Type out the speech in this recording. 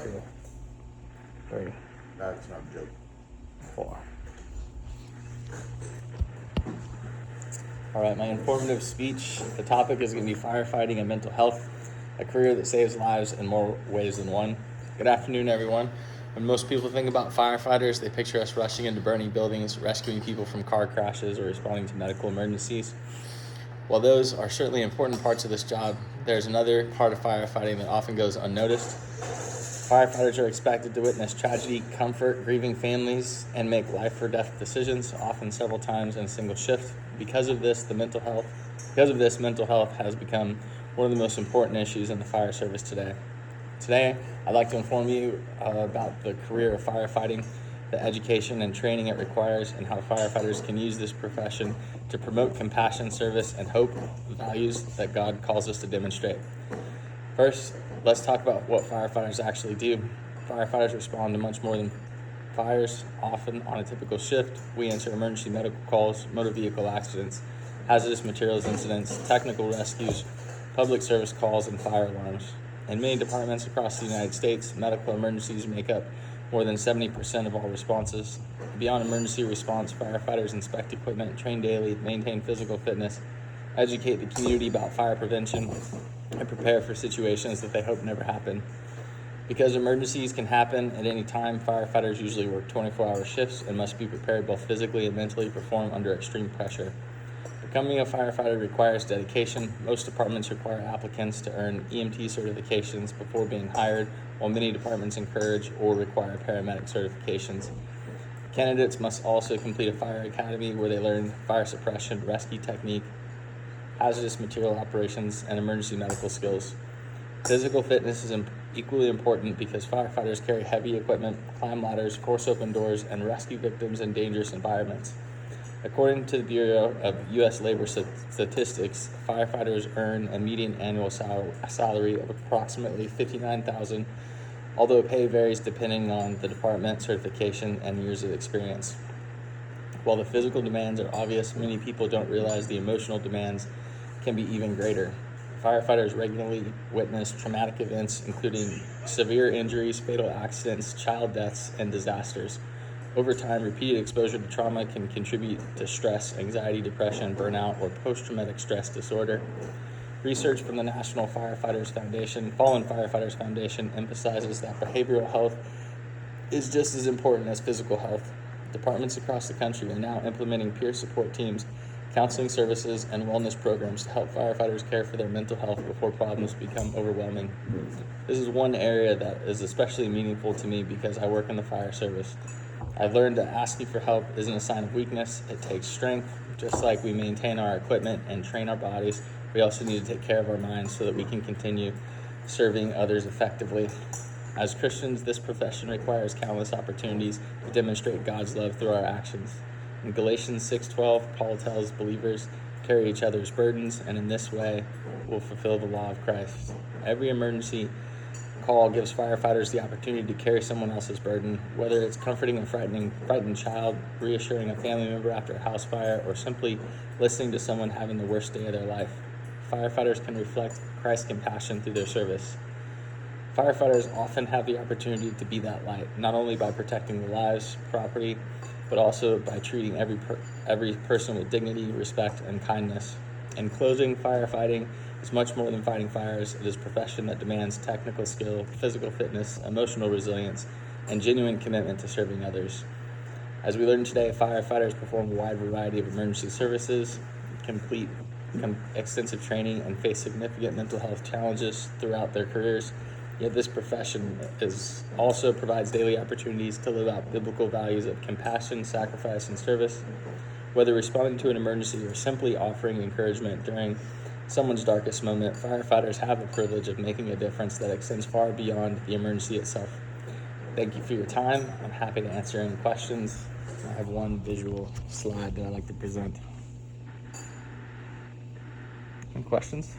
2, 3, That's not a joke. 4. All right, my informative speech. The topic is going to be firefighting and mental health, a career that saves lives in more ways than one. Good afternoon, everyone. When most people think about firefighters, they picture us rushing into burning buildings, rescuing people from car crashes, or responding to medical emergencies. While those are certainly important parts of this job, there's another part of firefighting that often goes unnoticed. Firefighters are expected to witness tragedy, comfort grieving families, and make life or death decisions, often several times in a single shift. Because of this, mental health has become one of the most important issues in the fire service today. Today, I'd like to inform you about the career of firefighting, the education and training it requires, and how firefighters can use this profession to promote compassion, service, and hope, values that God calls us to demonstrate. First, let's talk about what firefighters actually do. Firefighters respond to much more than fires. Often on a typical shift, we answer emergency medical calls, motor vehicle accidents, hazardous materials incidents, technical rescues, public service calls, and fire alarms. In many departments across the United States, medical emergencies make up more than 70% of all responses. Beyond emergency response, firefighters inspect equipment, train daily, maintain physical fitness, educate the community about fire prevention, and prepare for situations that they hope never happen. Because emergencies can happen at any time, firefighters usually work 24-hour shifts and must be prepared both physically and mentally to perform under extreme pressure. Becoming a firefighter requires dedication. Most departments require applicants to earn EMT certifications before being hired, while many departments encourage or require paramedic certifications. Candidates must also complete a fire academy where they learn fire suppression, rescue technique, hazardous material operations, and emergency medical skills. Physical fitness is equally important because firefighters carry heavy equipment, climb ladders, force open doors, and rescue victims in dangerous environments. According to the Bureau of U.S. Labor Statistics, firefighters earn a median annual salary of approximately $59,000, although pay varies depending on the department, certification, and years of experience. While the physical demands are obvious, many people don't realize the emotional demands can be even greater. Firefighters regularly witness traumatic events, including severe injuries, fatal accidents, child deaths, and disasters. Over time, repeated exposure to trauma can contribute to stress, anxiety, depression, burnout, or post-traumatic stress disorder. Research from the National Fallen Firefighters Foundation emphasizes that behavioral health is just as important as physical health. Departments across the country are now implementing peer support teams, counseling services, and wellness programs to help firefighters care for their mental health before problems become overwhelming. This is one area that is especially meaningful to me because I work in the fire service. I've learned that asking for help isn't a sign of weakness, it takes strength. Just like we maintain our equipment and train our bodies, we also need to take care of our minds so that we can continue serving others effectively. As Christians, this profession requires countless opportunities to demonstrate God's love through our actions. In Galatians 6:12, Paul tells believers, carry each other's burdens, and in this way will fulfill the law of Christ. Every emergency call gives firefighters the opportunity to carry someone else's burden, whether it's comforting a frightened child, reassuring a family member after a house fire, or simply listening to someone having the worst day of their life. Firefighters can reflect Christ's compassion through their service. Firefighters often have the opportunity to be that light, not only by protecting the lives, property, but also by treating every person with dignity, respect, and kindness. In closing, firefighting is much more than fighting fires. It is a profession that demands technical skill, physical fitness, emotional resilience, and genuine commitment to serving others. As we learned today, firefighters perform a wide variety of emergency services, complete extensive training, and face significant mental health challenges throughout their careers. Yet this profession also provides daily opportunities to live out biblical values of compassion, sacrifice, and service. Whether responding to an emergency or simply offering encouragement during someone's darkest moment, firefighters have the privilege of making a difference that extends far beyond the emergency itself. Thank you for your time. I'm happy to answer any questions. I have one visual slide that I'd like to present. Any questions?